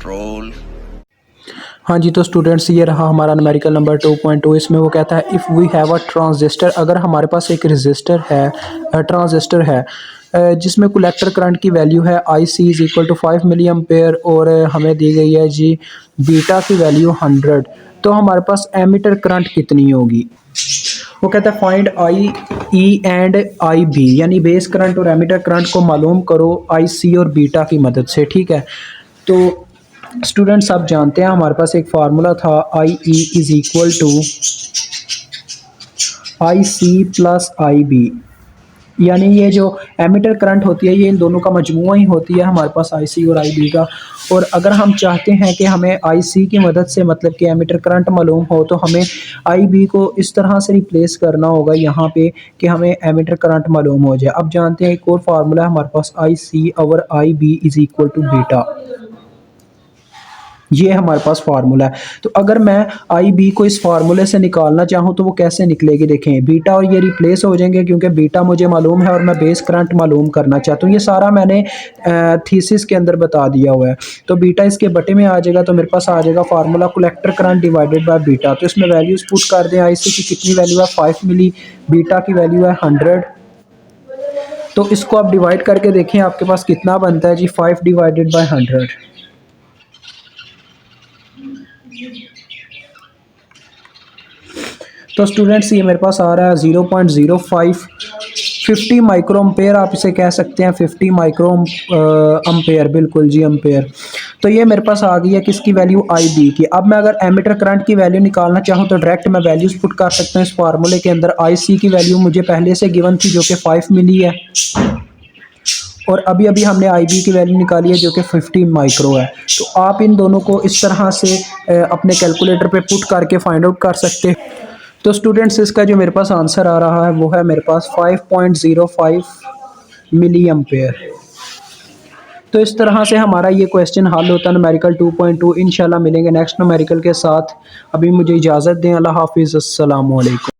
control। हाँ जी, तो स्टूडेंट्स ये रहा हमारा न्यूमेरिकल नंबर 2.2। इसमें वो कहता है if we have a transistor, अगर हमारे पास एक रजिस्टर है, ट्रांजिस्टर है जिसमें कलेक्टर करंट की वैल्यू है I C is equal to 5 milli ampere और हमें दी गई है जी बीटा की वैल्यू 100, तो हमारे पास एमीटर करंट कितनी होगी। वो कहता है find I E and I B, यानी बेस करंट और एमीटर करंट को मालूम करो आई सी और बीटा की मदद से। ठीक है, तो स्टूडेंट्स आप जानते हैं हमारे पास एक फार्मूला था I E is equal to I C plus I B, यानी ये जो एमीटर करंट होती है ये इन दोनों का मजमूआ ही होती है हमारे पास आई सी और आई बी का। और अगर हम चाहते हैं कि हमें आई सी की मदद से मतलब कि एमीटर करंट मालूम हो तो हमें आई बी को इस तरह से रिप्लेस करना होगा यहाँ पे कि हमें एमीटर करंट मालूम हो जाए। अब जानते हैं एक और फार्मूला है हमारे पास आई सी और I B is equal to beta, ये हमारे पास फार्मूला है। तो अगर मैं आई बी को इस फार्मूले से निकालना चाहूँ तो वो कैसे निकलेगी, देखें बीटा और ये रिप्लेस हो जाएंगे क्योंकि बीटा मुझे मालूम है और मैं बेस करंट मालूम करना चाहता हूँ। ये सारा मैंने थीसिस के अंदर बता दिया हुआ है। तो बीटा इसके बटे में आ जाएगा तो मेरे पास आ जाएगा formula collector current divided by beta. तो इसमें वैल्यूज पुट कर दें, आई सी की कितनी वैल्यू है 5 मिली, बीटा की वैल्यू है 100। तो इसको आप डिवाइड करके देखें आपके पास कितना बनता है जी 5 डिवाइडेड बाय 100। तो स्टूडेंट्स ये मेरे पास आ रहा है 0.05 50 माइक्रो अम्पेयर, आप इसे कह सकते हैं 50 माइक्रो अम्पेयर, बिल्कुल जी अम्पेयर। तो ये मेरे पास आ गई है किसकी वैल्यू आई बी की। अब मैं अगर एमीटर करंट की वैल्यू निकालना चाहूँ तो डायरेक्ट मैं वैल्यूज पुट कर सकता हूँ इस फार्मूले के अंदर। आई सी की वैल्यू मुझे पहले से गिवन थी जो कि 5 मिली है और अभी अभी हमने आई बी की वैल्यू निकाली है जो कि 50 माइक्रो है। तो आप इन दोनों को इस तरह से अपने कैलकुलेटर पे पुट करके फाइंड आउट कर सकते हैं। तो स्टूडेंट्स इसका जो मेरे पास आंसर आ रहा है वो है मेरे पास 5.05 मिली एम्पेयर। तो इस तरह से हमारा ये क्वेश्चन हल होता है न्यूमेरिकल 2.2। इंशाल्लाह मिलेंगे नेक्स्ट न्यूमेरिकल के साथ। अभी मुझे इजाज़त दें, अल्लाह हाफिज़, अस्सलाम वालेकुम।